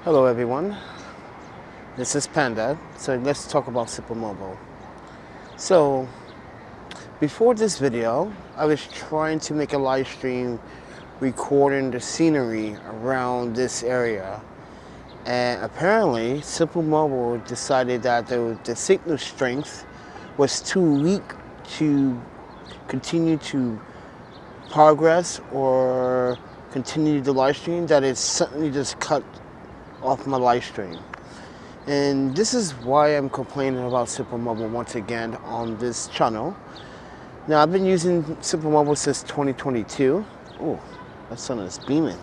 Hello everyone, this is Panda. So let's talk about SuperMobile. So before this video, I was trying to make a live stream recording the scenery around this area. And apparently SuperMobile decided that the signal strength was too weak to continue to progress or continue the live stream, that it suddenly just cut off my live stream. And this is why I'm complaining about SuperMobile once again on this channel. Now, I've been using SuperMobile since 2022. Oh, that sun is beaming.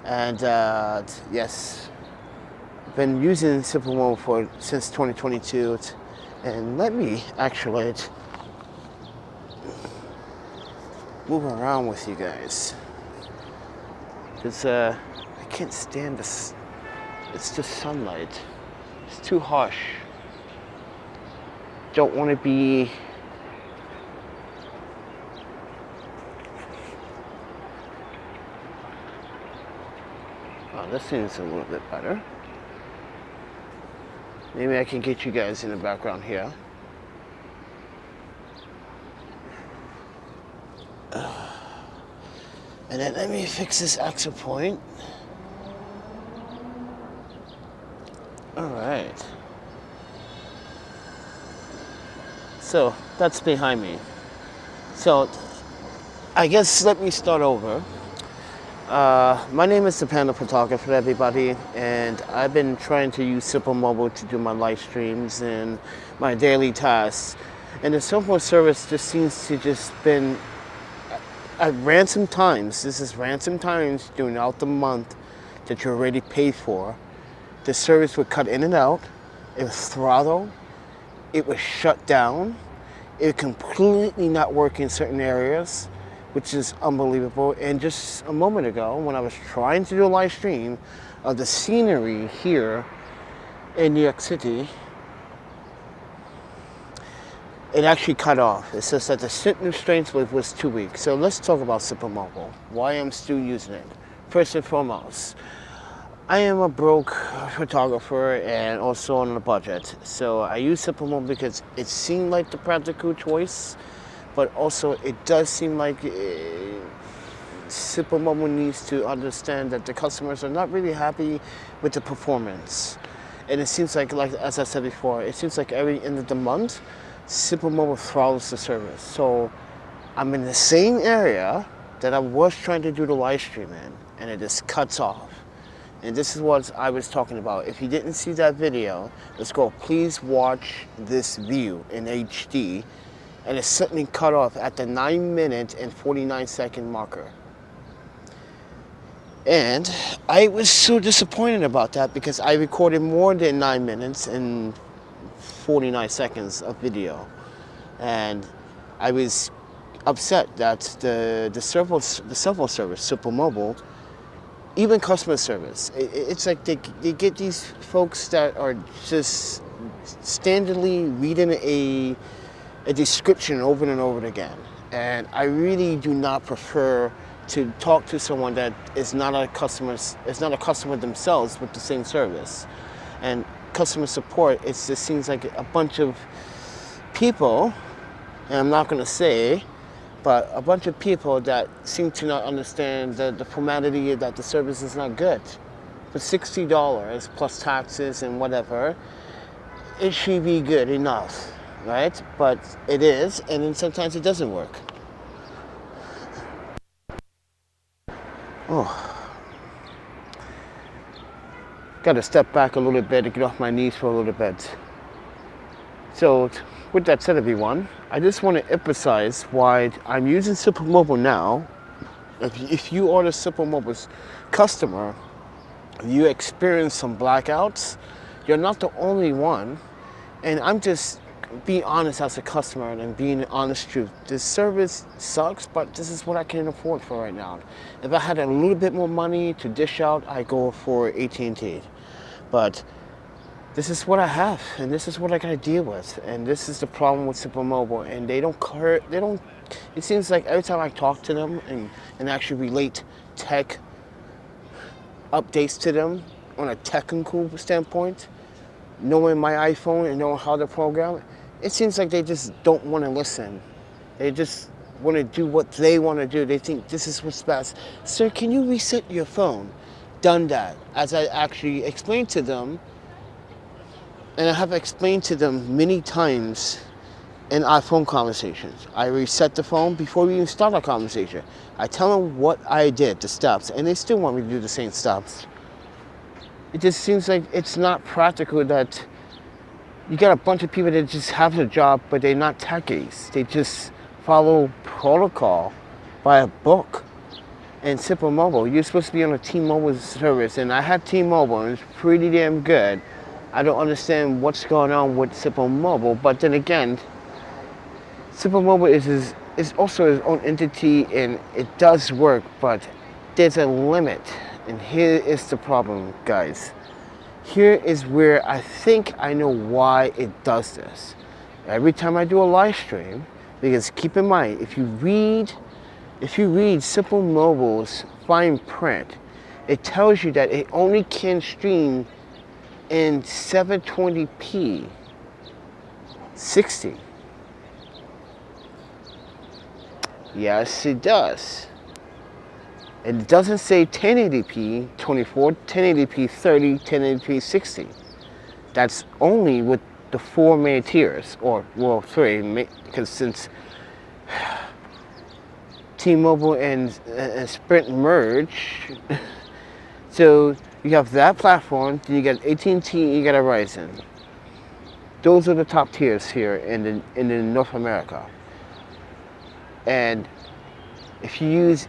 And yes, I've been using SuperMobile since 2022. And let me actually move around with you guys, because I can't stand this. It's just sunlight. It's too harsh. Don't want to be this seems a little bit better. Maybe I can get you guys in the background here. And then let me fix this axle point. All right. So that's behind me. So I guess let me start over. My name is ThePandaPhotographer, everybody, and I've been trying to use SuperMobile to do my live streams and my daily tasks. And the SuperMobile service just seems to just been at ransom times. This is ransom times throughout the month that you already paid for. The service would cut in and out. It would throttle. It would shut down. It would completely not work in certain areas, which is unbelievable. And just a moment ago, when I was trying to do a live stream of the scenery here in New York City, it actually cut off. It says that the signal strength was too weak. So let's talk about SuperMobile, why I'm still using it. First and foremost, I am a broke photographer and also on a budget. So I use SuperMobile because it seemed like the practical choice, but also it does seem like SuperMobile needs to understand that the customers are not really happy with the performance. And it seems like as I said before, it seems like every end of the month, SuperMobile throttles the service. So I'm in the same area that I was trying to do the live stream in, and it just cuts off. And this is what I was talking about. If you didn't see that video, let's go. Please watch this view in HD. And it's suddenly cut off at the 9-minute and 49-second marker. And I was so disappointed about that because I recorded more than 9 minutes and 49 seconds of video. And I was upset that the cell phone service, SuperMobile, even customer service, it's like they get these folks that are just standardly reading a description over and over again. And I really do not prefer to talk to someone that is not a customer themselves with the same service. And customer support, it just seems like a bunch of people, and I'm not gonna say, but a bunch of people that seem to not understand the formality that the service is not good. For $60 plus taxes and whatever, it should be good enough, right? But it is, and then sometimes it doesn't work. Oh. Gotta step back a little bit to get off my knees for a little bit. So, with that said, everyone, I just want to emphasize why I'm using SuperMobile now. If you are the SuperMobile's customer, you experience some blackouts, you're not the only one. And I'm just being honest as a customer and being honest truth. This service sucks, but this is what I can afford for right now. If I had a little bit more money to dish out, I go for AT&T. But this is what I have, and this is what I gotta deal with. And this is the problem with SuperMobile, and they don't, it seems like every time I talk to them and actually relate tech updates to them, on a technical standpoint, knowing my iPhone and knowing how to program, it seems like they just don't want to listen. They just want to do what they want to do. They think this is what's best. Sir, can you reset your phone? Done that. As I actually explained to them, and I have explained to them many times in our phone conversations. I reset the phone before we even start our conversation. I tell them what I did, the steps, and they still want me to do the same steps. It just seems like it's not practical that you got a bunch of people that just have a job, but they're not techies. They just follow protocol by a book. And SuperMobile, you're supposed to be on a T-Mobile service, and I have T-Mobile, and it's pretty damn good. I don't understand what's going on with SuperMobile, but then again, SuperMobile is also its own entity, and it does work, but there's a limit. And here is the problem, guys. Here is where I think I know why it does this. Every time I do a live stream, because keep in mind, if you read SimpleMobile's fine print, it tells you that it only can stream in 720p 60. Yes, it does. It doesn't say 1080p 24, 1080p 30, 1080p 60. That's only with the 4 main tiers, or well, 3, because since T-Mobile and Sprint merge, so you have that platform, then you got AT&T, you got a Verizon. Those are the top tiers here in North America. And if you use,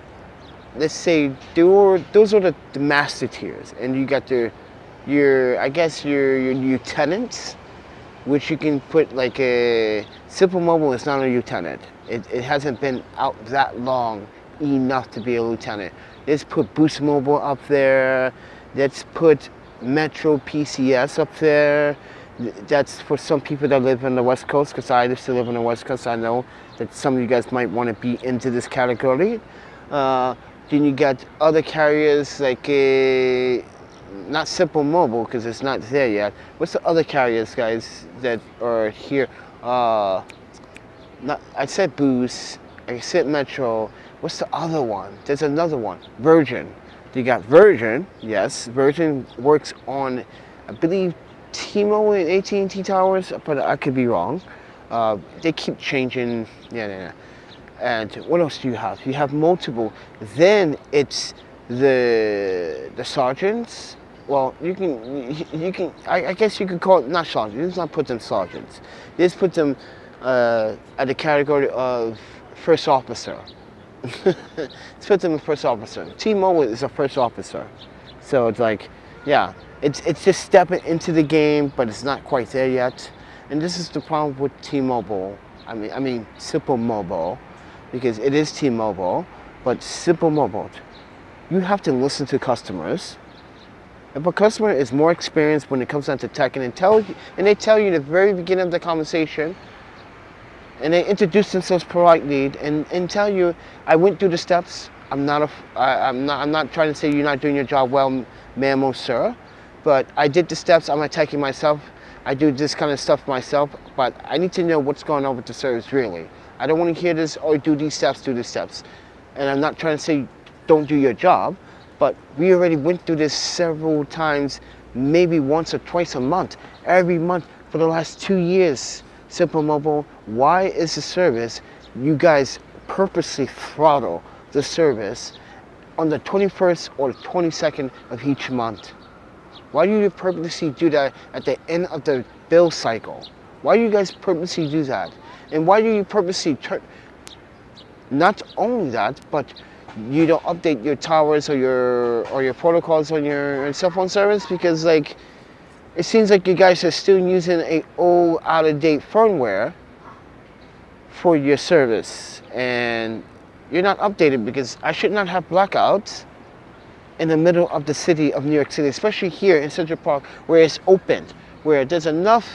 let's say, those are the master tiers, and you got your lieutenants, which you can put like a SimpleMobile is not a lieutenant. It hasn't been out that long enough to be a lieutenant. Let's put Boost Mobile up there. Let's put Metro PCS up there. That's for some people that live on the West Coast, because I used to live on the West Coast. I know that some of you guys might want to be into this category. Then you got other carriers like not SimpleMobile, because it's not there yet. What's the other carriers, guys, that are here? I said Boost, I said Metro. What's the other one? There's another one, Virgin. You got Virgin, yes. Virgin works on, I believe, T-Mobile and AT&T towers, but I could be wrong. They keep changing. Yeah. And what else do you have? You have multiple. Then it's the sergeants. Well, you can. I guess you could call it not sergeants. Let's not put them sergeants. Let's put them at the category of first officer. Let's put them in first officer. T-Mobile is a first officer, so it's like, yeah, it's just stepping into the game, but it's not quite there yet. And this is the problem with T-Mobile. I mean SimpleMobile, because it is T-Mobile, but SimpleMobile, you have to listen to customers. If a customer is more experienced when it comes down to tech, and they tell you at the very beginning of the conversation, and they introduce themselves politely and tell you, I went through the steps. I'm not trying to say you're not doing your job well, ma'am or sir, but I did the steps. I'm attacking myself. I do this kind of stuff myself, but I need to know what's going on with the service really. I don't want to hear this, or do these steps. And I'm not trying to say don't do your job, but we already went through this several times, maybe once or twice a month, every month for the last 2 years. SimpleMobile, why is the service, you guys purposely throttle the service on the 21st or 22nd of each month? Why do you purposely do that at the end of the bill cycle? Why do you guys purposely do that? And why do you purposely not only that, but you don't update your towers or your protocols on your cell phone service? Because like, it seems like you guys are still using a old, out-of-date firmware for your service, and you're not updated, because I should not have blackouts in the middle of the city of New York City, especially here in Central Park, where it's open, where there's enough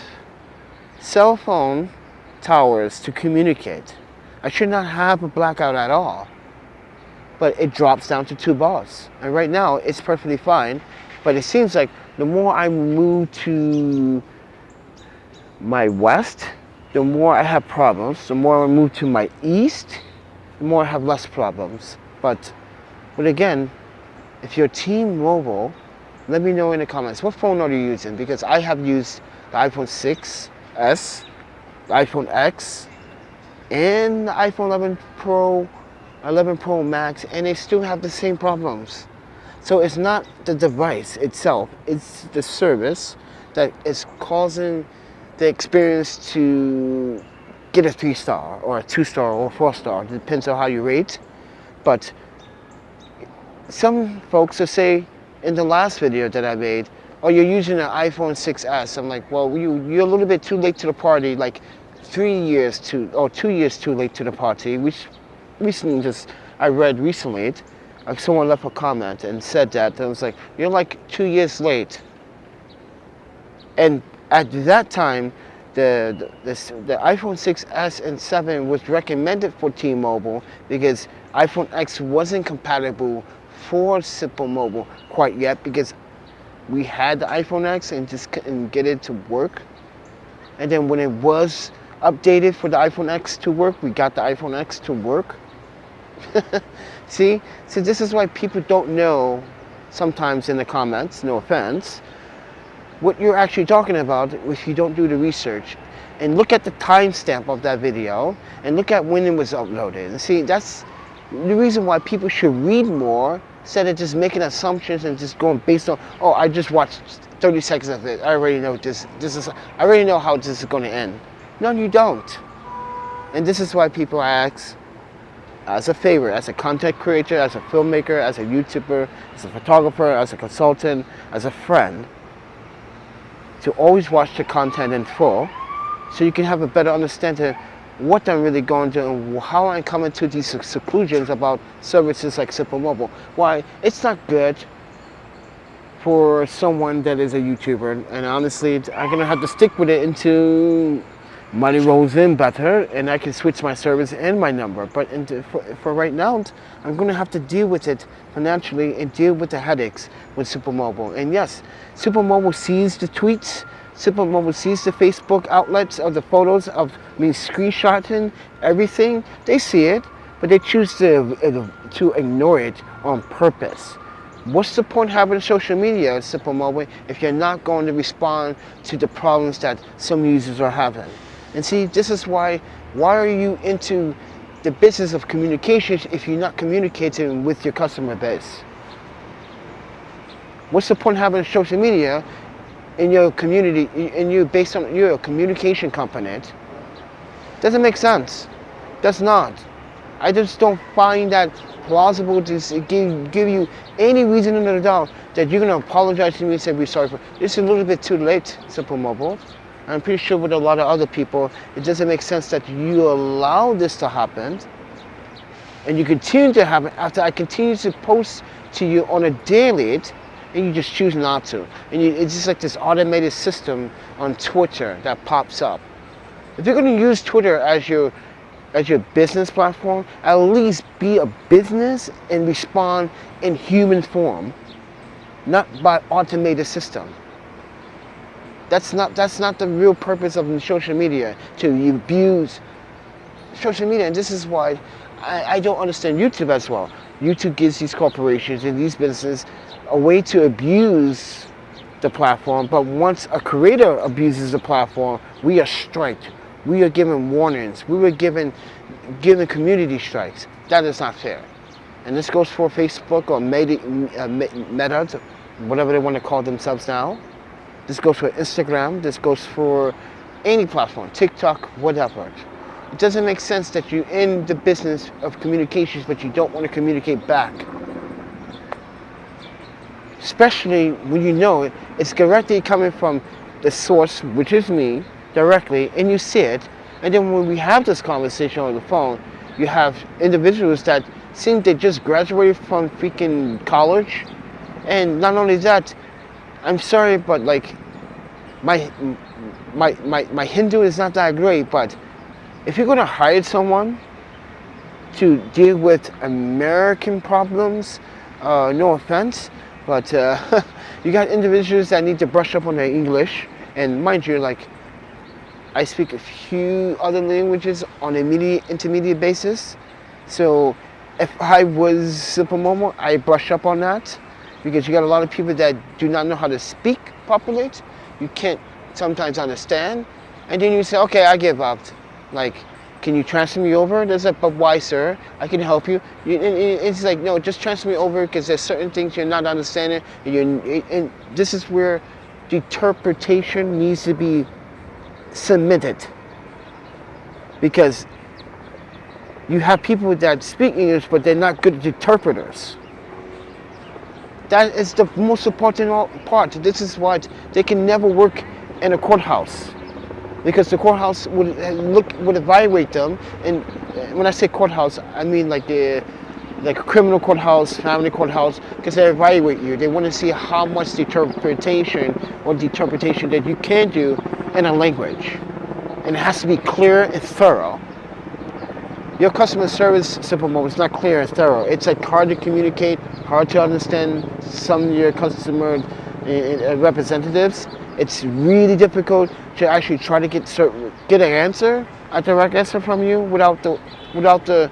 cell phone towers to communicate. I should not have a blackout at all, but it drops down to 2 bars. And right now, it's perfectly fine, but it seems like the more I move to my west, the more I have problems. The more I move to my east, the more I have less problems. But again, if you're T-Mobile, let me know in the comments, what phone are you using? Because I have used the iPhone 6s, the iPhone X, and the iPhone 11 Pro Max, and they still have the same problems. So it's not the device itself, it's the service that is causing the experience to get a 3-star or a 2-star or a 4-star. It depends on how you rate. But some folks will say in the last video that I made, oh, you're using an iPhone 6s. I'm like, well, you're a little bit too late to the party, like 2 years too late to the party, which I read recently. Someone left a comment and said that, and I was like, you're like 2 years late. And at that time, the iPhone 6s and 7 was recommended for T-Mobile because iPhone X wasn't compatible for SimpleMobile quite yet, because we had the iPhone X and just couldn't get it to work. And then when it was updated for the iPhone X to work, we got the iPhone X to work. See, so this is why people don't know sometimes in the comments, no offense, what you're actually talking about if you don't do the research. And look at the timestamp of that video and look at when it was uploaded. And see, that's the reason why people should read more instead of just making assumptions and just going based on, oh, I just watched 30 seconds of it, I already know I already know how this is going to end. No, you don't. And this is why people ask, as a favor, as a content creator, as a filmmaker, as a YouTuber, as a photographer, as a consultant, as a friend, to always watch the content in full so you can have a better understanding what I'm really going to and how I'm coming to these conclusions about services like SimpleMobile. Why, it's not good for someone that is a YouTuber, and honestly, I'm going to have to stick with it until money rolls in better and I can switch my service and my number. But for right now, I'm going to have to deal with it financially and deal with the headaches with SuperMobile. And yes, SuperMobile sees the tweets, SuperMobile sees the Facebook outlets of the photos of me screenshotting everything. They see it, but they choose to ignore it on purpose. What's the point having social media, SuperMobile, if you're not going to respond to the problems that some users are having? And see, this is why are you into the business of communications if you're not communicating with your customer base? What's the point having social media in your community, based on you're a communication company? Doesn't make sense. Does not. I just don't find that plausible to give you any reason in the doubt that you're going to apologize to me and say we're sorry for it. It's a little bit too late, SuperMobile. I'm pretty sure with a lot of other people, it doesn't make sense that you allow this to happen and you continue to happen after I continue to post to you on a daily, and you just choose not to. And it's just like this automated system on Twitter that pops up. If you're going to use Twitter as your business platform, at least be a business and respond in human form, not by automated system. That's not the real purpose of social media, to abuse social media. And this is why I don't understand YouTube as well. YouTube gives these corporations and these businesses a way to abuse the platform, but once a creator abuses the platform, we are striked. We are given warnings. We were given community strikes. That is not fair. And this goes for Facebook or Meta, whatever they want to call themselves now. This goes for Instagram. This goes for any platform, TikTok, whatever. It doesn't make sense that you're in the business of communications, but you don't want to communicate back. Especially when you know it's directly coming from the source, which is me, directly, and you see it. And then when we have this conversation on the phone, you have individuals that seem they just graduated from freaking college. And not only that, I'm sorry, but like my Hindu is not that great, but if you're gonna hire someone to deal with American problems, no offense, But you got individuals that need to brush up on their English, and mind you, like, I speak a few other languages on an intermediate basis. So if I was SuperMobile, I brush up on that, because you got a lot of people that do not know how to speak properly. You can't sometimes understand, and then you say, okay, I give up. Like, can you transfer me over? There's like, but why, sir? I can help you. It's like, no, just transfer me over, because there's certain things you're not understanding. And this is where the interpretation needs to be submitted, because you have people that speak English, but they're not good interpreters. That is the most important part. This is why they can never work in a courthouse, because the courthouse would evaluate them. And when I say courthouse, I mean like a criminal courthouse, family courthouse, because they evaluate you. They want to see how much interpretation that you can do in a language, and it has to be clear and thorough. Your customer service SuperMobile is not clear and thorough. It's like hard to communicate, hard to understand some of your customer representatives. It's really difficult to actually try to get an answer, a direct answer from you, without the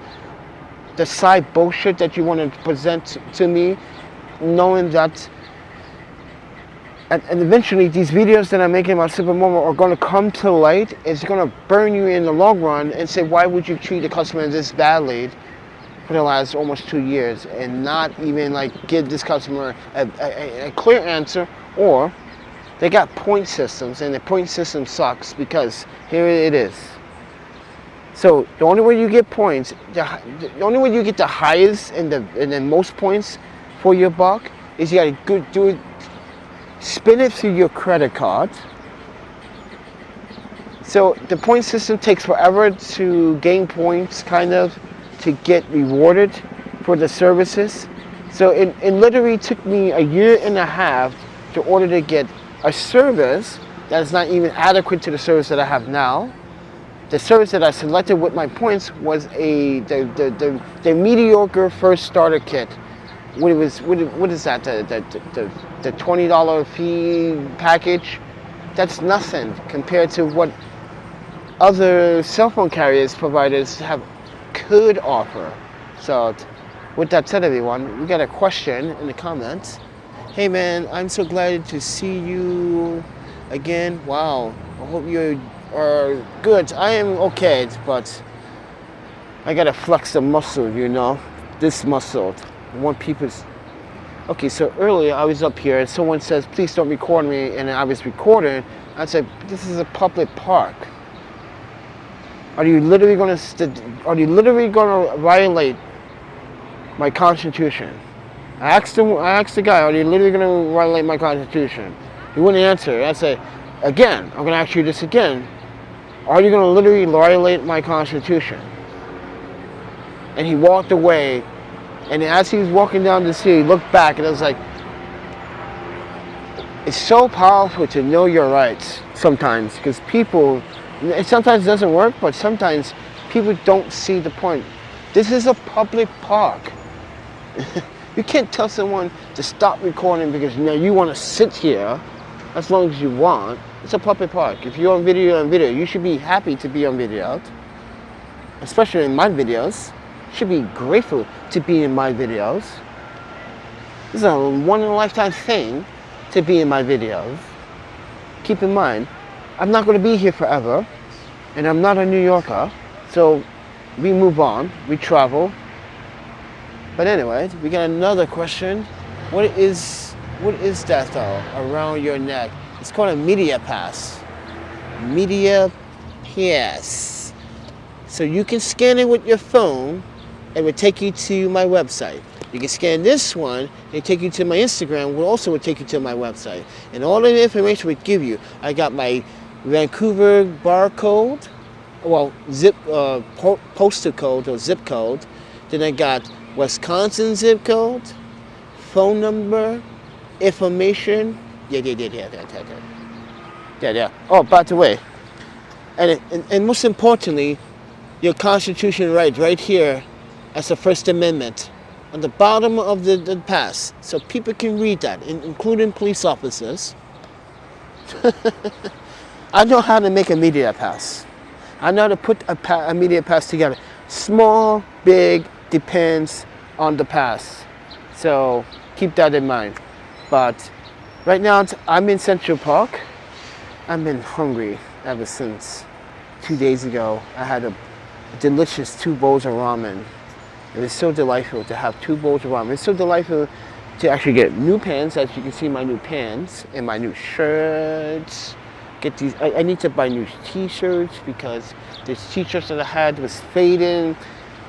side bullshit that you want to present to me, knowing that. And eventually, these videos that I'm making about SuperMobile are going to come to light. It's going to burn you in the long run and say, why would you treat the customer this badly for the last almost 2 years and not even like give this customer a clear answer? Or they got point systems, and the point system sucks, because here it is. So the only way you get points, the only way you get the highest and the most points for your buck is you got to do it. Spin it through your credit card. So the point system takes forever to gain points, kind of, to get rewarded for the services. So it literally took me 1.5 years to order to get a service that is not even adequate to the service that I have now. The service that I selected with my points was the mediocre first starter kit. What is that? The $20 fee package? That's nothing compared to what other cell phone carriers providers could offer. So, with that said, everyone, we got a question in the comments. Hey man, I'm so glad to see you again. Wow, I hope you are good. I am okay, but I gotta flex the muscle, this muscle. I want people's. Okay, so earlier I was up here and someone says, please don't record me, and I was recording. I said, this is a public park. Are you literally going to violate my Constitution? I asked the guy, are you literally going to violate my Constitution? He wouldn't answer. I said, again, I'm going to ask you this again. Are you going to literally violate my Constitution? And he walked away. And as he was walking down the street, he looked back, and I was like, it's so powerful to know your rights sometimes, because it sometimes doesn't work, but sometimes people don't see the point. This is a public park. You can't tell someone to stop recording because you want to sit here as long as you want. It's a public park. If you're on video, you should be happy to be on video, especially in my videos. Should be grateful to be in my videos. This is a one-in-a-lifetime thing to be in my videos. Keep in mind, I'm not going to be here forever, and I'm not a New Yorker, so we move on, we travel. But anyway, we got another question. What is that though around your neck? It's called a media pass. Media pass. So you can scan it with your phone. It would take you to my website. You can scan this one and take you to my Instagram, which also would take you to my website. And all the information would give you. I got my Vancouver barcode, postal code or zip code. Then I got Wisconsin zip code, phone number, information. Yeah. Oh, by the way, and most importantly, your Constitution right here as the First Amendment. on the bottom of the pass, so people can read that, including police officers. I know how to make a media pass. I know how to put a media pass together. Small, big, depends on the pass. So keep that in mind. But right now I'm in Central Park. I've been hungry ever since 2 days ago. I had a delicious 2 bowls of ramen. It was so delightful to have 2 bowls of ramen. It's so delightful to actually get new pants, as you can see my new pants and my new shirts. Get these. I need to buy new t-shirts because these t-shirts that I had was fading.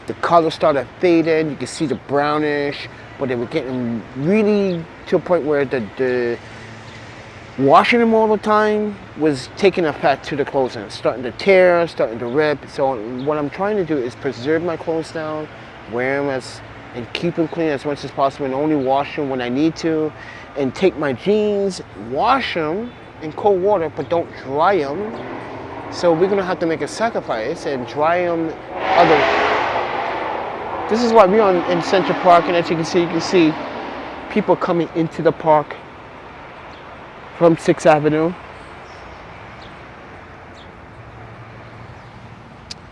The color started fading. You can see the brownish, but they were getting really to a point where the washing them all the time was taking effect to the clothes and starting to tear, starting to rip. So what I'm trying to do is preserve my clothes down, wear them and keep them clean as much as possible, and only wash them when I need to, and take my jeans, wash them in cold water, but don't dry them. So we're gonna have to make a sacrifice and dry them This is why we're in Central Park, and as you can see people coming into the park from 6th Avenue.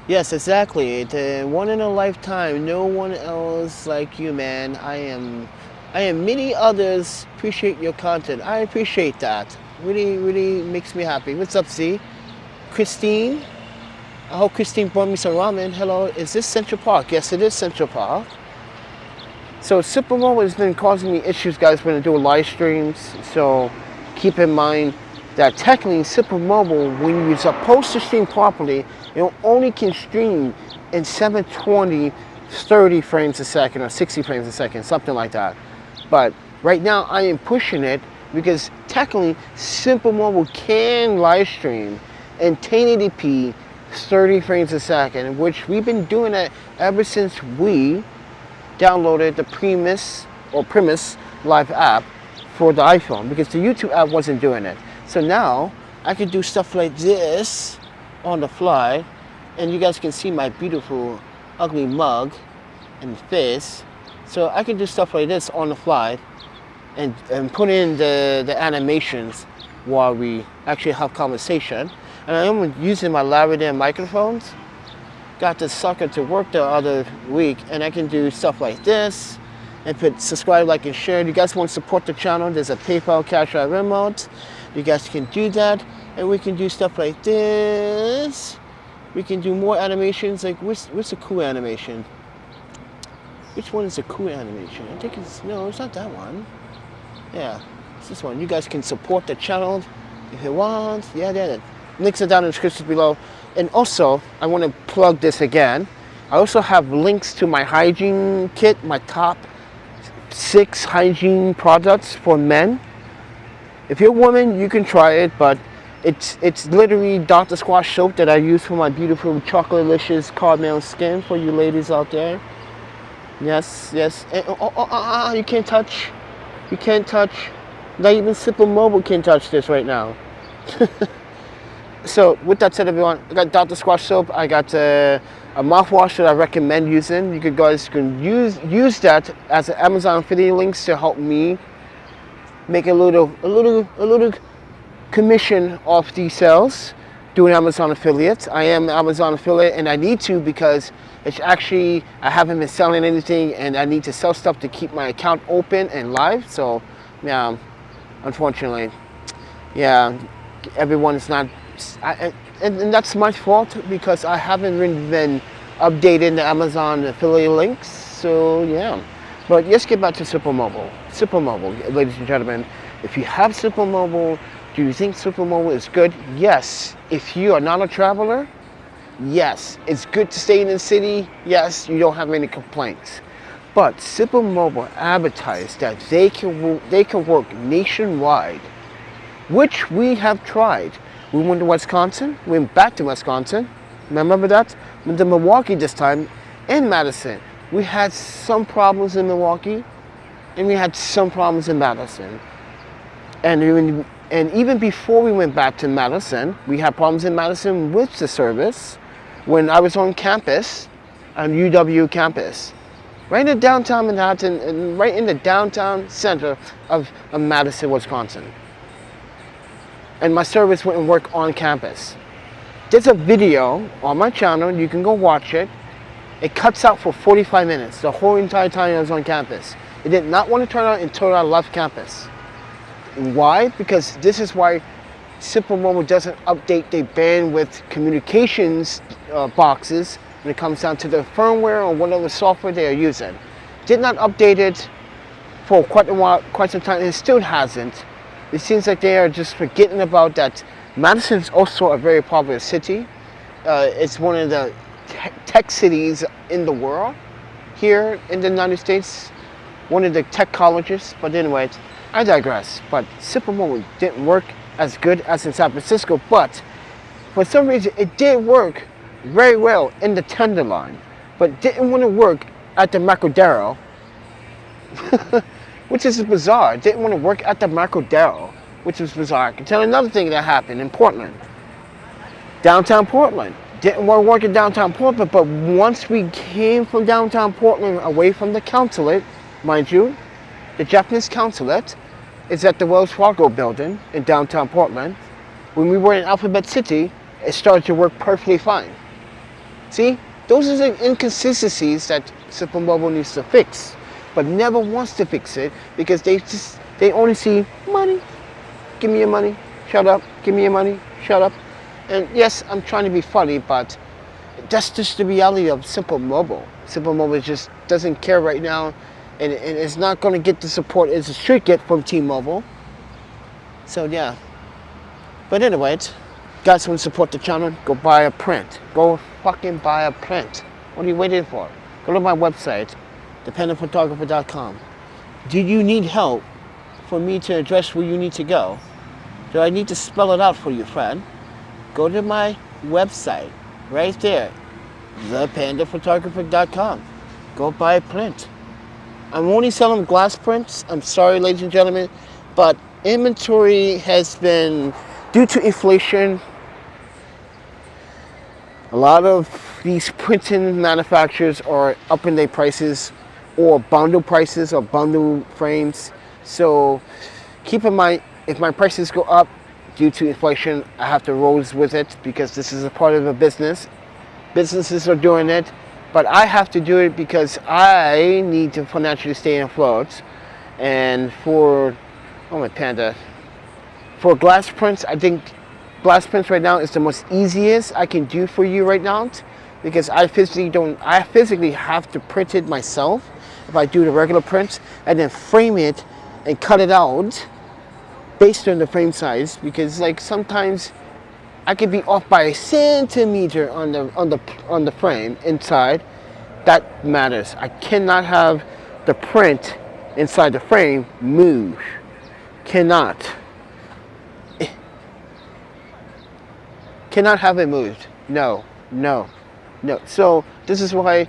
Yes, exactly. The one in a lifetime. No one else like you, man. I am many others appreciate your content. I appreciate that. Really makes me happy. What's up, Z? Christine? I hope Christine brought me some ramen. Hello, is this Central Park? Yes, it is Central Park. So SuperMobile has been causing me issues, guys, when I do live streams. So keep in mind that technically SuperMobile, when you're supposed to stream properly, you only can stream in 720, 30 frames a second or 60 frames a second, something like that. But right now I am pushing it because technically SimpleMobile can live stream in 1080p 30 frames a second, which we've been doing it ever since we downloaded the Premise Live app for the iPhone, because the YouTube app wasn't doing it. So now I can do stuff like this on the fly, and you guys can see my beautiful ugly mug and face. So I can do stuff like this on the fly and put in the animations while we actually have conversation. And I am using my lavalier microphones. Got the sucker to work the other week, and I can do stuff like this and put subscribe, like, and share. You guys want to support the channel, there's a PayPal, cash.app remote. You guys can do that, and we can do stuff like this. We can do more animations. Like what's a cool animation? Which one is a cool animation? I think it's not that one. Yeah, it's this one. You guys can support the channel if you want. Yeah. Links are down in the description below. And also, I want to plug this again. I also have links to my hygiene kit, my top 6 hygiene products for men. If you're a woman, you can try it, but it's literally Dr. Squash soap that I use for my beautiful chocolate-licious caramel skin for you ladies out there. Yes. And, you can't touch. You can't touch. Not even SimpleMobile can touch this right now. So with that said, everyone, I got Dr. Squash soap. I got a mouthwash that I recommend using. You guys can use that as an Amazon affiliate links to help me make a little commission off these sales doing Amazon affiliates. I am Amazon affiliate, and I need to because it's actually, I haven't been selling anything, and I need to sell stuff to keep my account open and live. So yeah, unfortunately, yeah, everyone is not. And that's my fault because I haven't really been updating the Amazon affiliate links. So yeah, but let's get back to SuperMobile. SuperMobile, ladies and gentlemen, if you have SuperMobile, do you think SuperMobile is good? Yes. If you are not a traveler, yes, it's good to stay in the city. Yes, you don't have any complaints. But SuperMobile advertised that they can work nationwide, which we have tried. We went to Wisconsin, we went back to Wisconsin. Remember that? Went to Milwaukee this time, and Madison. We had some problems in Milwaukee, and we had some problems in Madison. And even before we went back to Madison, we had problems in Madison with the service when I was on campus, on UW campus. right in downtown Manhattan, and right in the downtown center of Madison, Wisconsin. And my service wouldn't work on campus. There's a video on my channel, you can go watch it. It cuts out for 45 minutes, the whole entire time I was on campus. It did not want to turn on until I left campus. Why? Because this is why SuperMobile doesn't update their bandwidth communications boxes when it comes down to the firmware or whatever software they are using. Did not update it for quite a while, quite some time, and it still hasn't. It seems like they are just forgetting about that. Madison is also a very popular city. It's one of the tech cities in the world here in the United States, one of the tech colleges. But anyway, I digress. But SuperMobile didn't work as good as in San Francisco, but for some reason it did work very well in the Tenderloin, but didn't want to work at the Macadero, which is bizarre. It didn't want to work at the Macadero, which was bizarre. I can tell you another thing that happened in Portland, downtown Portland. Didn't want to work in downtown Portland, but once we came from downtown Portland away from the consulate, mind you, the Japanese consulate is at the Wells Fargo building in downtown Portland. When we were in Alphabet City, it started to work perfectly fine. See, those are the inconsistencies that SuperMobile needs to fix, but never wants to fix it because they only see money. Give me your money, shut up. Give me your money, shut up. And yes, I'm trying to be funny, but that's just the reality of SimpleMobile. SimpleMobile just doesn't care right now, and it's not going to get the support it should get from T-Mobile. So yeah. But anyway, guys, want to support the channel? Go buy a print. Go fucking buy a print. What are you waiting for? Go to my website, ThePandaPhotographer.com. Do you need help for me to address where you need to go? Do I need to spell it out for you, friend? Go to my website, right there, ThePandaPhotographer.com. Go buy a print. I'm only selling glass prints. I'm sorry, ladies and gentlemen, but inventory has been, due to inflation, a lot of these printing manufacturers are upping their prices, or bundle prices, or bundle frames. So keep in mind, if my prices go up due to inflation, I have to roll with it because this is a part of the business. Businesses are doing it, but I have to do it because I need to financially stay afloat. And for, oh my panda, for glass prints, I think glass prints right now is the most easiest I can do for you right now, because I physically have to print it myself if I do the regular prints, and then frame it and cut it out based on the frame size, because like sometimes I could be off by a centimeter on the frame inside. That matters. I cannot have the print inside the frame move. Cannot have it moved. No. So this is why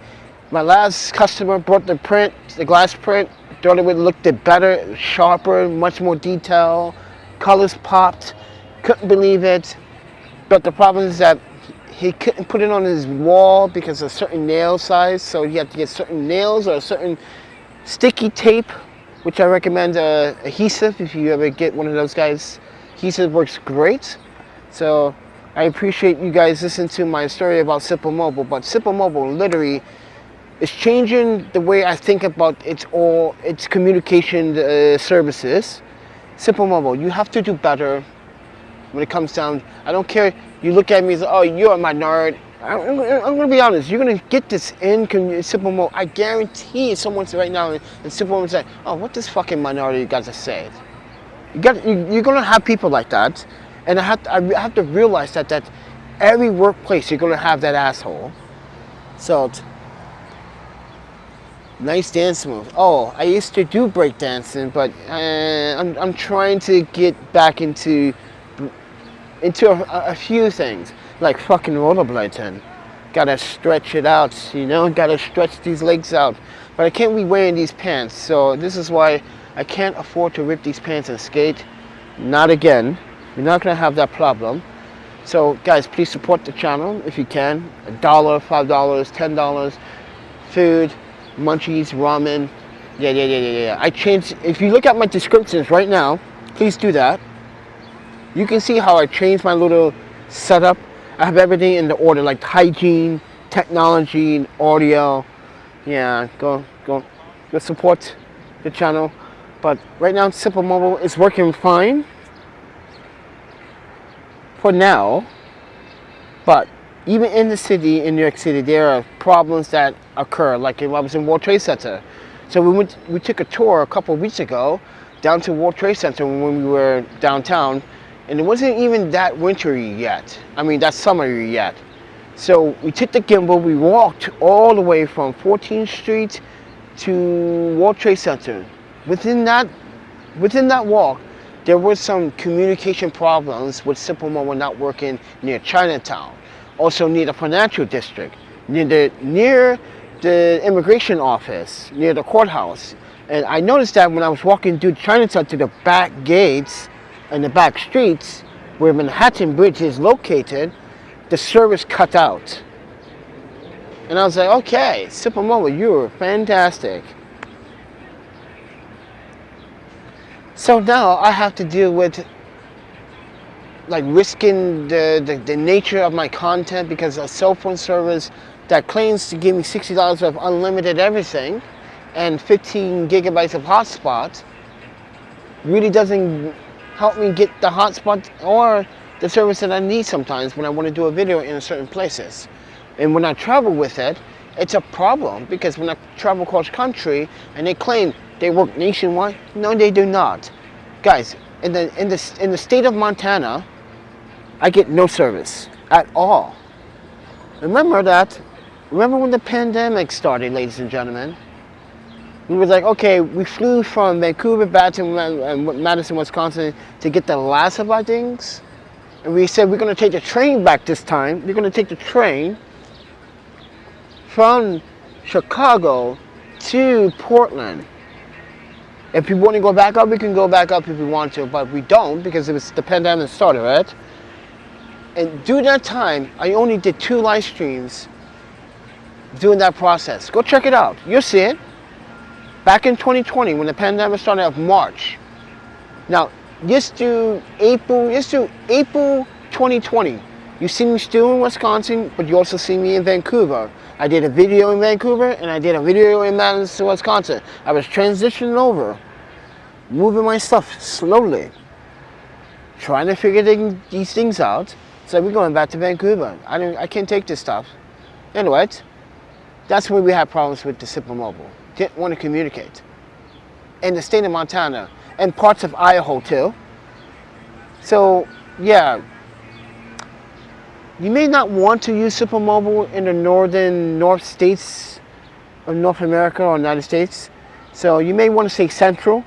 my last customer brought the print, the glass print, thought it would look better, sharper, much more detail, colors popped, couldn't believe it. But the problem is that he couldn't put it on his wall because of certain nail size, so he had to get certain nails or a certain sticky tape, which I recommend adhesive if you ever get one of those guys. Adhesive works great. So I appreciate you guys listening to my story about SimpleMobile, but SimpleMobile literally is changing the way I think about its communication services. SimpleMobile, you have to do better when it comes down. I don't care. You look at me as, oh, you're a minority. I'm going to be honest. You're going to get this in SimpleMobile. I guarantee someone's right now in SimpleMobile saying, oh, what this fucking minority you guys are saying? You're going to have people like that. And I have to realize that every workplace you're going to have that asshole. So, nice dance move. Oh, I used to do breakdancing, but I'm trying to get back into a few things, like fucking rollerblading. Gotta stretch it out, gotta stretch these legs out. But I can't be wearing these pants, so this is why I can't afford to rip these pants and skate. Not again. You're not gonna have that problem. So guys, please support the channel if you can. $1, $5, $10, food. Munchies, Ramen. Yeah. I changed, if you look at my descriptions right now, please do that. You can see how I changed my little setup. I have everything in the order, like hygiene, technology, audio. Yeah, go support the channel. But right now, SimpleMobile is working fine for now. But even in the city, in New York City, there are problems that occur. Like if I was in World Trade Center, so we took a tour a couple of weeks ago down to World Trade Center when we were downtown, and it wasn't even that wintry yet. I mean, that summery yet. So we took the gimbal, we walked all the way from 14th Street to World Trade Center. Within that walk, there were some communication problems with SimpleMobile not working near Chinatown, also near the financial district, near the immigration office, near the courthouse. And I noticed that when I was walking through Chinatown to the back gates and the back streets where Manhattan Bridge is located, the service cut out. And I was like, okay, SimpleMobile, you're fantastic. So now I have to deal with like risking the nature of my content because a cell phone service that claims to give me $60 of unlimited everything and 15 gigabytes of hotspot really doesn't help me get the hotspot or the service that I need sometimes when I want to do a video in certain places. And when I travel with it, it's a problem because when I travel cross country and they claim they work nationwide, no, they do not. Guys, in the state of Montana, I get no service at all. Remember when the pandemic started, ladies and gentlemen? We were like, okay, we flew from Vancouver back to Madison, Wisconsin to get the last of our things. And we said we're going to take the train back this time. We're going to take the train from Chicago to Portland. If we want to go back up, we can go back up if we want to, but we don't because it was the pandemic started, right? And during that time, I only did 2 live streams during that process. Go check it out. You'll see it. Back in 2020, when the pandemic started of March. Now, just do April 2020. You see me still in Wisconsin, but you also see me in Vancouver. I did a video in Vancouver, and I did a video in Madison, Wisconsin. I was transitioning over, moving my stuff slowly, trying to figure these things out. So we're going back to Vancouver. I can't take this stuff. Anyway, that's where we had problems with the SimpleMobile. Didn't want to communicate. In the state of Montana and parts of Idaho too. So yeah, you may not want to use SuperMobile in the north states of North America or United States. So you may want to stay central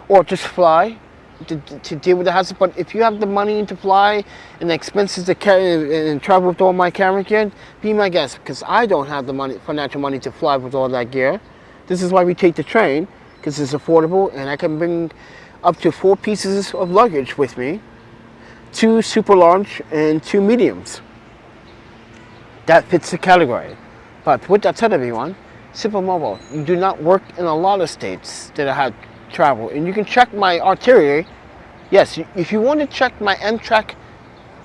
or just fly to deal with the hassle. But if you have the money to fly and the expenses to carry and travel with all my camera gear, be my guest, because I don't have the financial money to fly with all that gear. This is why we take the train, because it's affordable and I can bring up to 4 pieces of luggage with me, 2 super large and 2 mediums. That fits the category. But with that said, everyone, SuperMobile, you do not work in a lot of states that I have travel, and you can check my artillery. Yes, if you want to check my Amtrak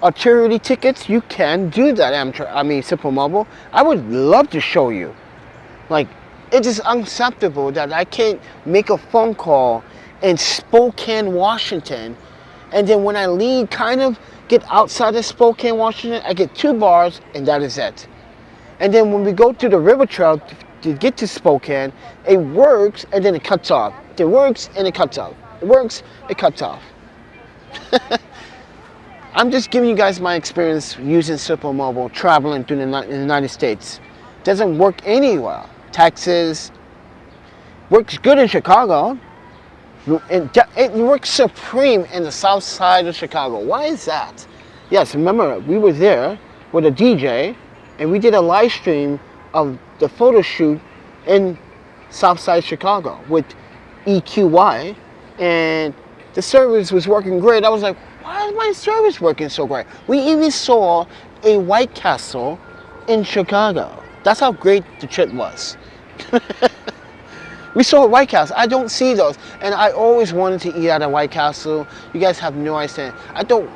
artillery tickets, you can do that. SuperMobile. I would love to show you. Like, it is unacceptable that I can't make a phone call in Spokane, Washington, and then when I leave, kind of get outside of Spokane, Washington, I get 2 bars, and that is it. And then when we go to the river trail to get to Spokane, it works, and then it cuts off. It works, and it cuts off. It works, it cuts off. I'm just giving you guys my experience using SuperMobile, traveling through the United States. Doesn't work anywhere. Texas, works good in Chicago. It works supreme in the south side of Chicago. Why is that? Yes, remember, we were there with a DJ, and we did a live stream of the photo shoot in Southside Chicago with EQY, and the service was working great. I was like, why is my service working so great? We even saw a White Castle in Chicago. That's how great the trip was. We saw White Castle. I don't see those. And I always wanted to eat at a White Castle. You guys have no idea. I don't.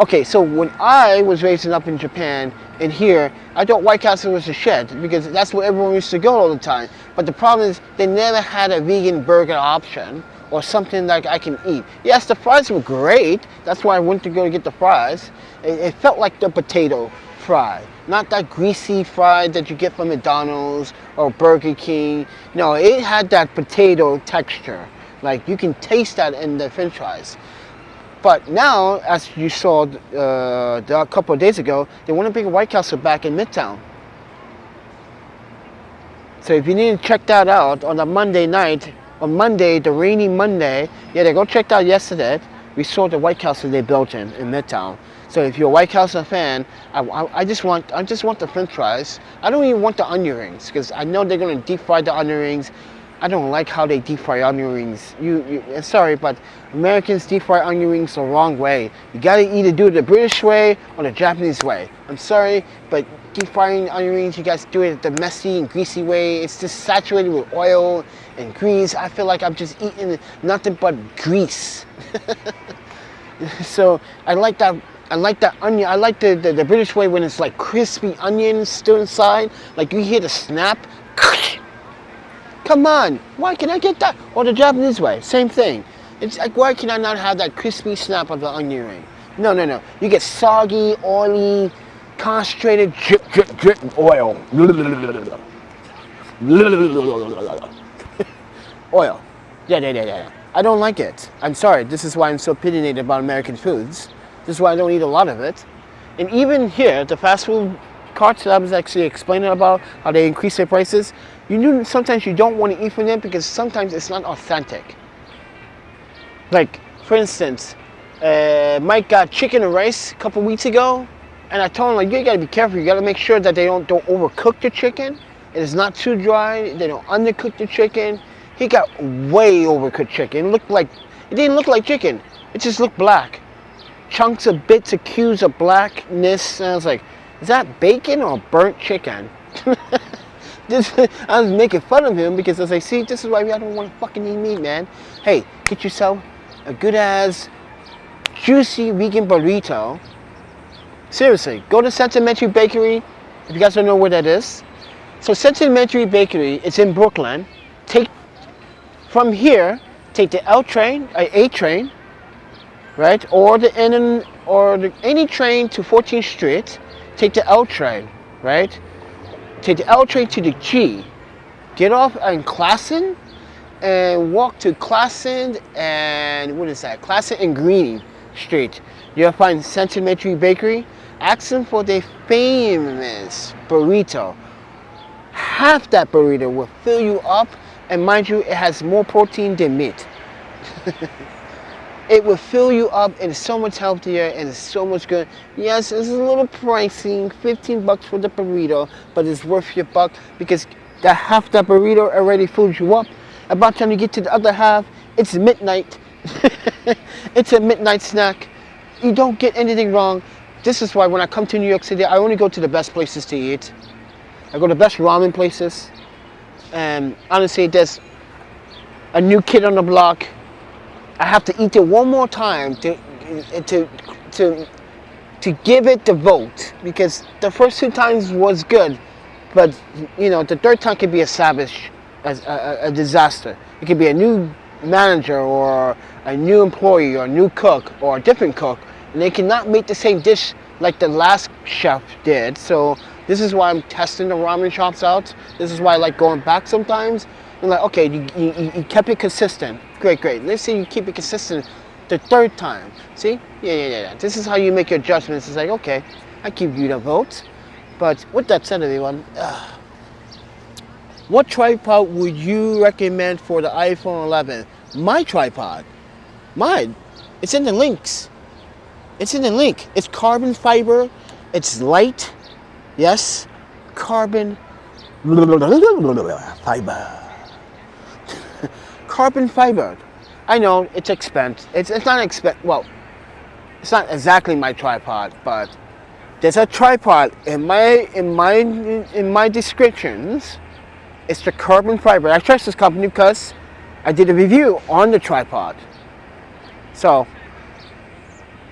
Okay, so when I was raising up in Japan and here, I thought White Castle was a shit because that's where everyone used to go all the time. But the problem is they never had a vegan burger option or something like I can eat. Yes, the fries were great. That's why I went to go get the fries. It felt like the potato fry, not that greasy fry that you get from McDonald's or Burger King. No, it had that potato texture. Like you can taste that in the French fries. But now, as you saw a couple of days ago, they want to bring a White Castle back in Midtown. So if you need to check that out on a Monday night, on Monday, the rainy Monday, yeah, they go check that out yesterday. We saw the White Castle they built in Midtown. So if you're a White Castle fan, I just want the French fries. I don't even want the onion rings because I know they're gonna deep fry the onion rings. I don't like how they deep fry onion rings. Sorry, but Americans deep fry onion rings the wrong way. You gotta either do it the British way or the Japanese way. I'm sorry, but deep frying onion rings, you guys do it the messy and greasy way. It's just saturated with oil and grease. I feel like I'm just eating nothing but grease. So I like that. I like that onion. I like the British way when it's like crispy onions still inside. Like you hear the snap. Come on, why can I get that? Or the Japanese way, same thing. It's like, why can I not have that crispy snap of the onion ring? No. You get soggy, oily, concentrated drip oil. Oil. Yeah. I don't like it. I'm sorry. This is why I'm so opinionated about American foods. This is why I don't eat a lot of it. And even here, the fast food carts that I was actually explaining about, how they increase their prices, sometimes you don't want to eat from them because sometimes it's not authentic. Like, for instance, Mike got chicken and rice a couple weeks ago, and I told him, like, you gotta be careful. You gotta make sure that they don't overcook the chicken. It is not too dry. They don't undercook the chicken. He got way overcooked chicken. It didn't look like chicken. It just looked black. Chunks of bits of cubes of blackness. And I was like, is that bacon or burnt chicken? I was making fun of him because I was like, see, this is why I don't want to fucking eat meat, man. Hey, get yourself a good ass, juicy vegan burrito. Seriously, go to Sentimentary Bakery. If you guys don't know where that is. So Sentimentary Bakery, it's in Brooklyn. From here, take the A train, right? Or any train to 14th Street. Take the L train, right? Take the L train to the G. Get off on Classen and walk to Classen and Classen and Greene Street. You'll find Sentimentary Bakery. Ask them for their famous burrito. Half that burrito will fill you up, and mind you, it has more protein than meat. It will fill you up and it's so much healthier and it's so much good. Yes, it's a little pricey, 15 bucks for the burrito, but it's worth your buck because that half that burrito already fills you up. About the time you get to the other half, it's midnight. It's a midnight snack. You don't get anything wrong. This is why when I come to New York City, I only go to the best places to eat. I go to the best ramen places. And honestly, there's a new kid on the block. I have to eat it one more time to give it the vote because the first 2 times was good, but the third time could be a disaster. It could be a new manager or a new employee or a new cook or a different cook, and they cannot make the same dish like the last chef did. So this is why I'm testing the ramen shops out. This is why I like going back sometimes. I'm like, okay, you kept it consistent. Great. Let's see you keep it consistent the third time. See? Yeah. This is how you make your judgments. It's like, okay, I give you the vote. But with that said, everyone, what tripod would you recommend for the iPhone 11? My tripod. Mine. It's in the links. It's in the link. It's carbon fiber. It's light. Yes. Carbon fiber. Carbon fiber. I know it's expensive. It's not expensive. Well, it's not exactly my tripod, but there's a tripod in my descriptions. It's the carbon fiber. I trust this company because I did a review on the tripod. So,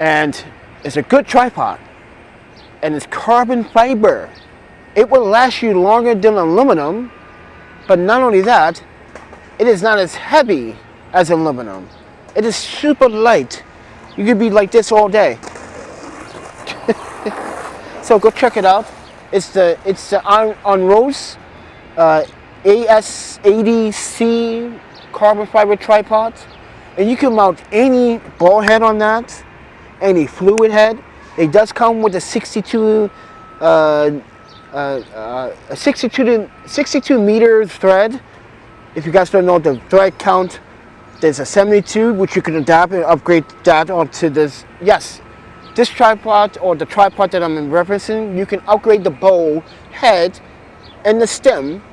and it's a good tripod. And it's carbon fiber. It will last you longer than aluminum. But not only that, it is not as heavy as aluminum. It is super light. You could be like this all day. So go check it out. It's the on Rose AS80C carbon fiber tripod, and you can mount any ball head on that, any fluid head. It does come with a 62 meter thread. If you guys don't know the thread count, there's a 72 which you can adapt and upgrade that onto this. Yes, this tripod or the tripod that I'm referencing, you can upgrade the bowl head and the stem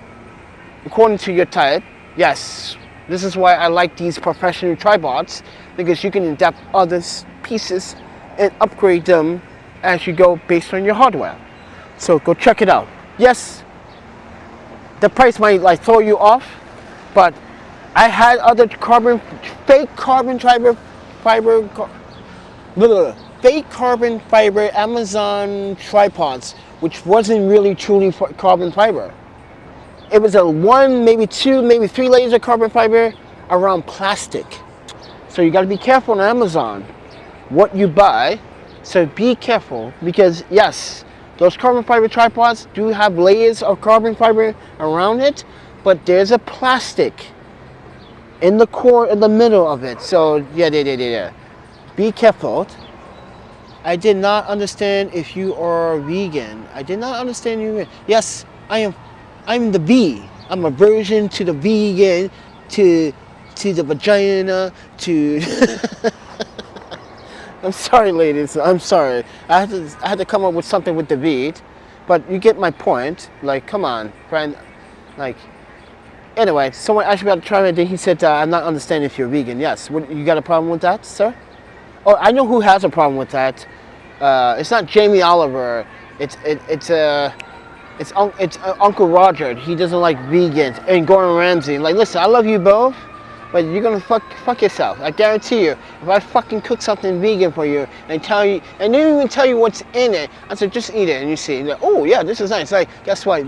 according to your type. Yes, this is why I like these professional tripods, because you can adapt other pieces and upgrade them as you go based on your hardware. So go check it out. Yes, the price might like throw you off, but I had other fake carbon fiber Amazon tripods, which wasn't really truly carbon fiber. It was a 1, maybe 2, maybe 3 layers of carbon fiber around plastic. So you got to be careful on Amazon what you buy. So be careful, because yes, those carbon fiber tripods do have layers of carbon fiber around it, but there's a plastic in the core, in the middle of it. So yeah. Be careful. I did not understand if you are vegan. I did not understand you. Yes, I am. I'm the V. I'm a version to the vegan, to the vagina, to. I'm sorry, ladies. I'm sorry. I had to come up with something with the V, but you get my point. Like, come on, friend. Like, anyway, someone asked me about the tripod. He said, "I'm not understanding if you're vegan." Yes. What, you got a problem with that, sir? Oh, I know who has a problem with that. It's not Jamie Oliver. It's Uncle Roger. He doesn't like vegans. And Gordon Ramsay. Like, listen, I love you both, but you're gonna fuck yourself. I guarantee you. If I fucking cook something vegan for you and tell you, and they don't even tell you what's in it, I said just eat it, and you see, like, oh yeah, this is nice. Like, guess what?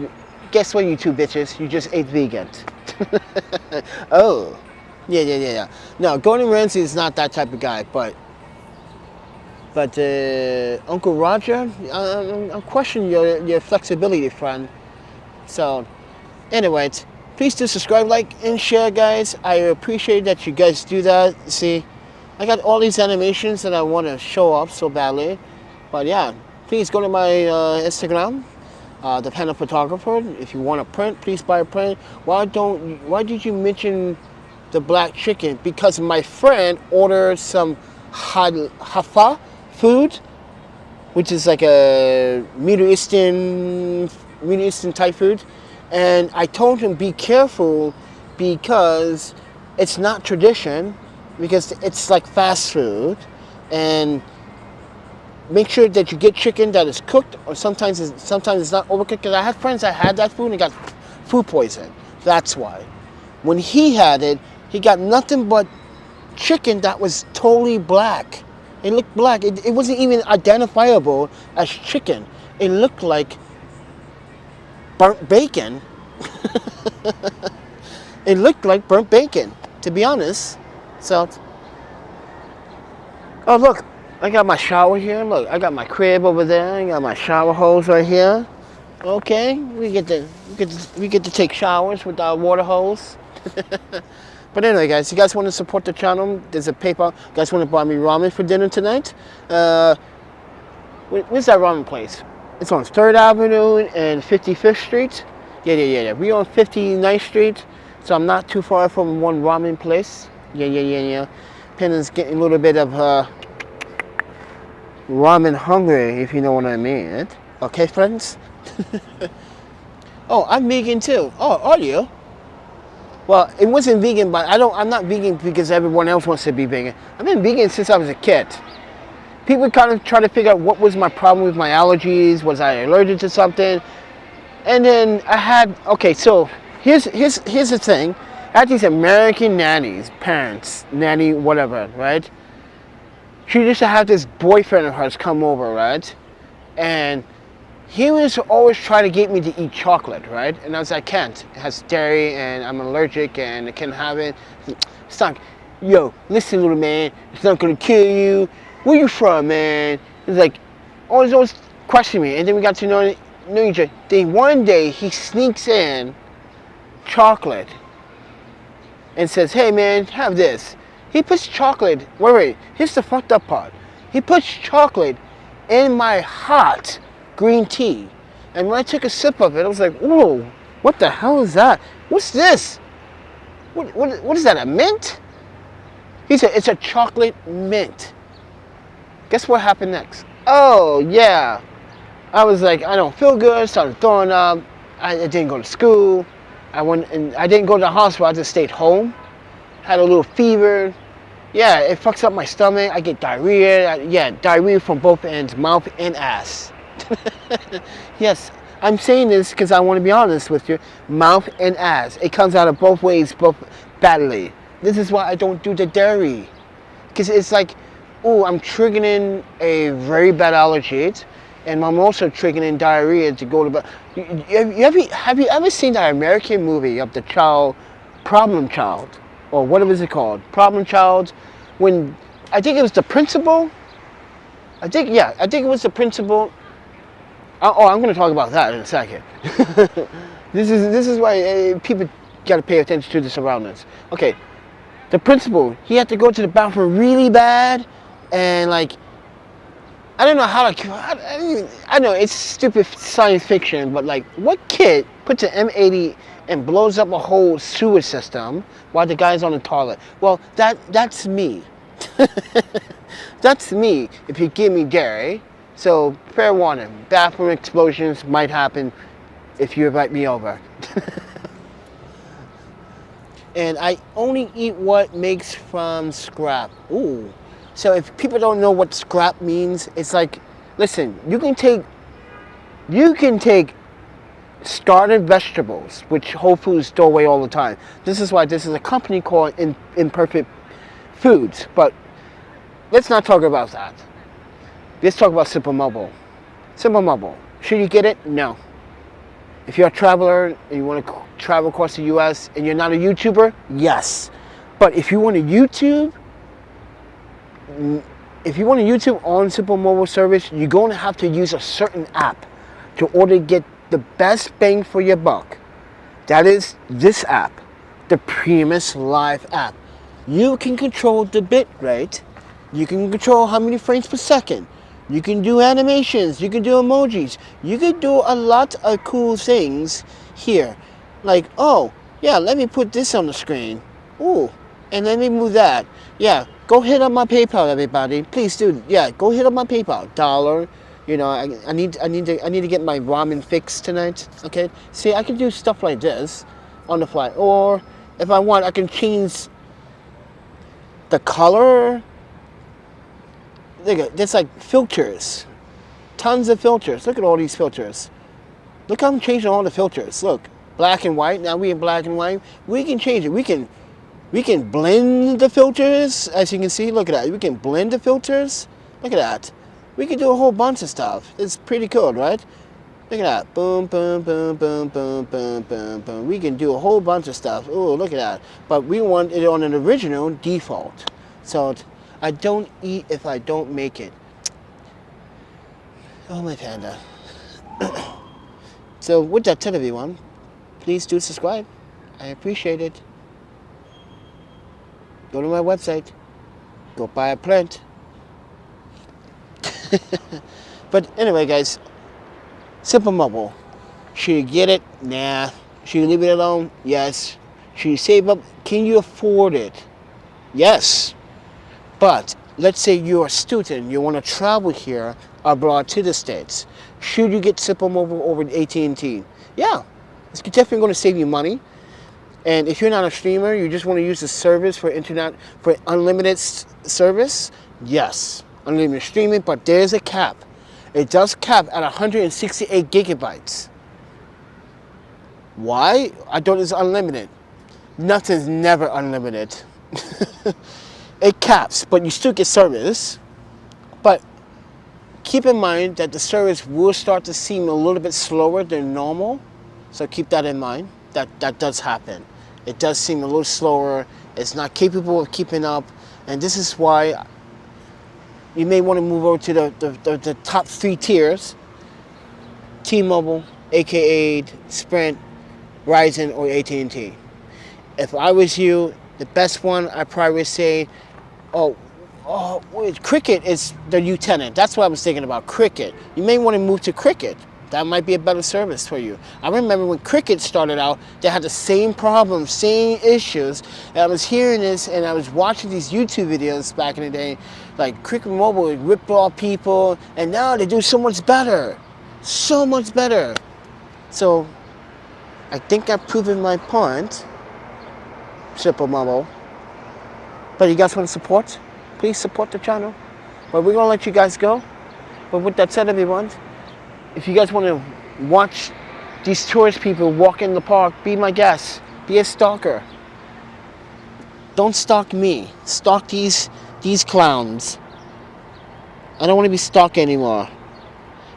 Guess what, you two bitches? You just ate vegan. Oh, yeah. No, Gordon Ramsay is not that type of guy, but Uncle Roger, I'm questioning your flexibility, friend. So, anyways, please do subscribe, like, and share, guys. I appreciate that you guys do that. See, I got all these animations that I want to show off so badly. But yeah, please go to my Instagram, ThePandaPhotographer. If you want a print, please buy a print. Why did you mention the black chicken? Because my friend ordered some hafa food, which is like a Middle Eastern type food, and I told him be careful because it's not tradition, because it's like fast food, and make sure that you get chicken that is cooked, or sometimes it's not overcooked. Because I had friends that had that food and got food poison. That's why. When he had it, he got nothing but chicken that was totally black. It looked black. It wasn't even identifiable as chicken. It looked like burnt bacon. It looked like burnt bacon, to be honest. So, oh look, I got my shower here. Look, I got my crib over there. I got my shower hose right here. Okay, we get to take showers with our water hose. But anyway, guys, you guys want to support the channel, there's a PayPal. You guys want to buy me ramen for dinner tonight? Where's that ramen place? It's on 3rd Avenue and 55th Street. Yeah. We're on 59th Street, so I'm not too far from one ramen place. Yeah. Panda's getting a little bit of ramen hungry, if you know what I mean. Okay, friends? Oh, I'm vegan too. Oh, are you? Well, it wasn't vegan, but I'm not vegan because everyone else wants to be vegan. I've been vegan since I was a kid. People kind of try to figure out what was my problem with my allergies. Was I allergic to something? And then I had, okay, so here's the thing. I had these American nannies, parents, nanny, whatever, right? She used to have this boyfriend of hers come over, right? And he was always trying to get me to eat chocolate, right? And I was like, I can't. It has dairy and I'm allergic and I can't have it. It's not, yo, listen, little man, it's not gonna kill you. Where you from, man? It's like, always question me. And then we got to know each other. Then one day he sneaks in chocolate and says, hey man, have this. He puts chocolate, wait, here's the fucked up part. He puts chocolate in my hot green tea. And when I took a sip of it, I was like, whoa, what the hell is that? What's this? What is that, a mint? He said, it's a chocolate mint. Guess what happened next? Oh, yeah. I was like, I don't feel good, started throwing up. I didn't go to school. I didn't go to the hospital, I just stayed home. Had a little fever. Yeah, it fucks up my stomach. I get diarrhea. Diarrhea from both ends, mouth and ass. Yes, I'm saying this because I want to be honest with you. Mouth and ass. It comes out of both ways, both badly. This is why I don't do the dairy. Because it's like, oh, I'm triggering a very bad allergy. And I'm also triggering diarrhea to go to bed. Have you ever seen that American movie of the problem child? Or whatever is it called? Problem child. When, I think it was the principal. I think it was the principal. Oh, I'm going to talk about that in a second. This is why people got to pay attention to the surroundings. Okay, the principal, he had to go to the bathroom really bad, and like, I don't know how to. I know it's stupid science fiction, but like, what kid puts an M80 and blows up a whole sewer system while the guy's on the toilet? Well, that's me. That's me. If you give me dairy. So, fair warning, bathroom explosions might happen if you invite me over. And I only eat what makes from scrap. Ooh. So if people don't know what scrap means, it's like, listen, you can take started vegetables, which Whole Foods throw away all the time. This is why this is a company called Imperfect Foods. But let's not talk about that. Let's talk about SimpleMobile. SimpleMobile. Should you get it? No. If you're a traveler and you want to travel across the US and you're not a YouTuber, yes. But if you want to YouTube on SimpleMobile service, you're going to have to use a certain app to order to get the best bang for your buck. That is this app, the Primus Live app. You can control the bit rate. You can control how many frames per second. You can do animations, you can do emojis, you can do a lot of cool things here. Like, oh, yeah, let me put this on the screen. Ooh, and let me move that. Yeah, go hit up my PayPal, everybody. Please do. Yeah, go hit up my PayPal. $1. You know, I need to get my ramen fixed tonight. Okay? See, I can do stuff like this on the fly. Or if I want, I can change the color. Look at, there's like filters, tons of filters. Look at all these filters. Look how I'm changing all the filters. Look, black and white. Now we in black and white. We can change it. We can blend the filters. As you can see, look at that. We can blend the filters. Look at that. We can do a whole bunch of stuff. It's pretty cool, right? Look at that. Boom, boom, boom, boom, boom, boom, boom, boom. We can do a whole bunch of stuff. Oh, look at that. But we want it on an original default. So I don't eat if I don't make it. Oh, my panda. So with that said, everyone, please do subscribe. I appreciate it. Go to my website. Go buy a print. But anyway, guys, SimpleMobile. Should you get it? Nah. Should you leave it alone? Yes. Should you save up? Can you afford it? Yes. But let's say you're a student, you want to travel here abroad to the States. Should you get SimpleMobile over AT&T? Yeah, it's definitely going to save you money. And if you're not a streamer, you just want to use the service for internet, for unlimited service, yes, unlimited streaming, but there's a cap. It does cap at 168 gigabytes. Why? I thought it's unlimited. Nothing's never unlimited. It caps, but you still get service. But keep in mind that the service will start to seem a little bit slower than normal. So keep that in mind. That does happen. It does seem a little slower. It's not capable of keeping up. And this is why you may want to move over to the top 3 tiers. T-Mobile, aka Sprint, Verizon, or AT&T. If I was you, the best one I probably would say, Cricket is the lieutenant. That's what I was thinking about, Cricket. You may want to move to Cricket. That might be a better service for you. I remember when Cricket started out, they had the same problems, same issues. And I was hearing this and I was watching these YouTube videos back in the day, like Cricket Mobile ripped off people, and now they do so much better. So much better. So I think I've proven my point, SuperMobile. But you guys want to support? Please support the channel. But we're gonna let you guys go. But with that said, everyone, if you guys want to watch these tourist people walk in the park, be my guest. Be a stalker. Don't stalk me. Stalk these clowns. I don't want to be stalked anymore.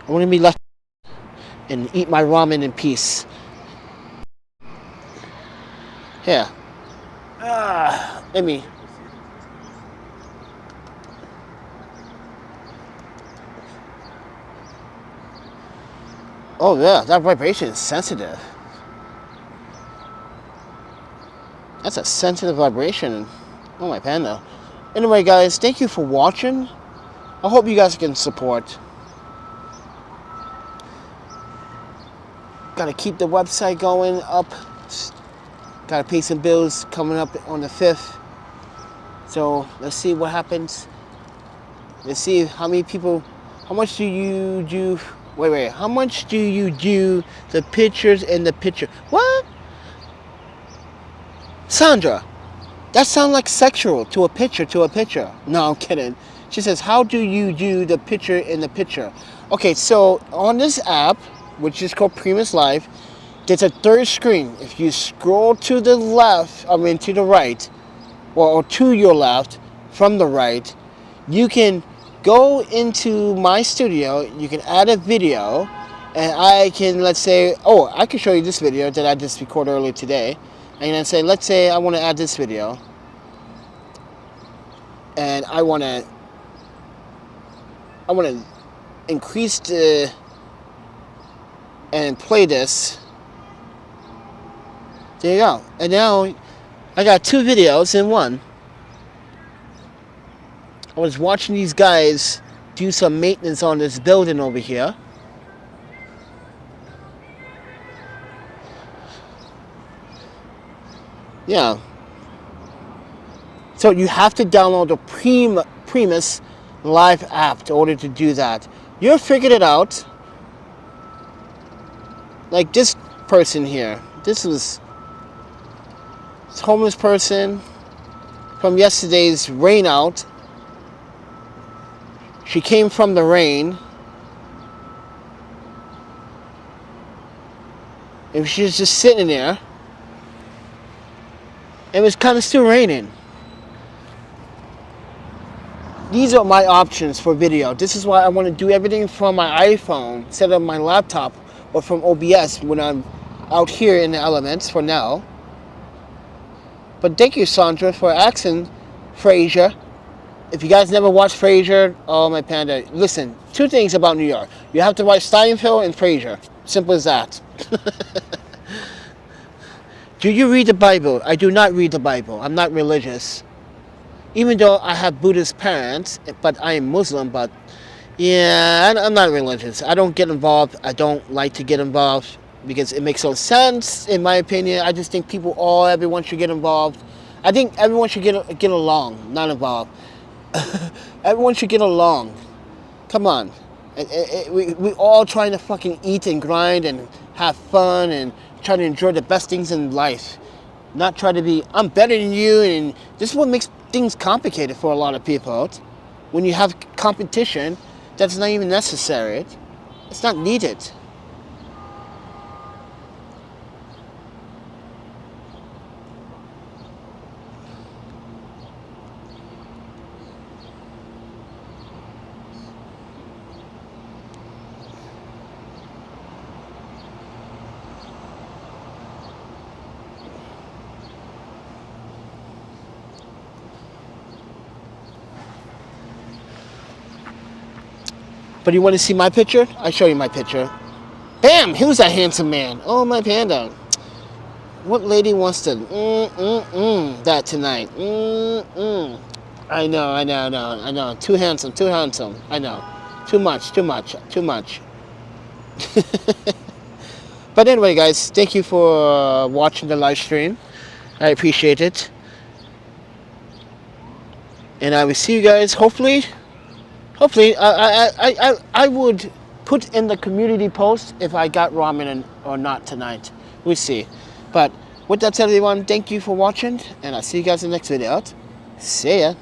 I want to be left and eat my ramen in peace. Here. Let me. Oh yeah, that vibration is sensitive. That's a sensitive vibration. Oh my panda. Anyway guys, thank you for watching. I hope you guys can support. Gotta keep the website going up. Gotta pay some bills coming up on the 5th. So let's see what happens. Let's see how many people, how much do you do? Wait, how much do you do the pictures in the picture? What? Sandra, that sounds like sexual, to a picture. No, I'm kidding. She says, how do you do the picture in the picture? Okay, so on this app, which is called Primus Live, there's a third screen. If you scroll to the left, to the right, or to your left from the right, you can go into my studio, you can add a video, and I can, let's say, I can show you this video that I just recorded earlier today. And then say, let's say I want to add this video, and I want to increase the, and play this. There you go. And now I got 2 videos in one. I was watching these guys do some maintenance on this building over here. Yeah. So you have to download the Primus Live app in order to do that. You'll figure it out. Like this person here. This homeless person from yesterday's rain out. She came from the rain. And she was just sitting there. It was kind of still raining. These are my options for video. This is why I want to do everything from my iPhone instead of my laptop or from OBS when I'm out here in the elements for now. But thank you, Sandra, for asking Frasier. If you guys never watched Frasier, oh my panda, listen, 2 things about New York. You have to watch Steinfeld and Frasier. Simple as that. Do you read the Bible? I do not read the Bible. I'm not religious. Even though I have Buddhist parents, but I am Muslim, but yeah, I'm not religious. I don't get involved. I don't like to get involved because it makes no sense, in my opinion. I just think everyone should get involved. I think everyone should get along, not involved. Everyone should get along. Come on. We all trying to fucking eat and grind and have fun and try to enjoy the best things in life. Not try to be, I'm better than you, and this is what makes things complicated for a lot of people. When you have competition, that's not even necessary. It's not needed. But you want to see my picture? I show you my picture. Bam! Who's that handsome man? Oh, my panda. What lady wants to that tonight? I know. Too handsome. I know. Too much. But anyway, guys, thank you for watching the live stream. I appreciate it. And I will see you guys, hopefully, I would put in the community post if I got ramen or not tonight. We'll see. But with that said, everyone, thank you for watching, and I'll see you guys in the next video. See ya.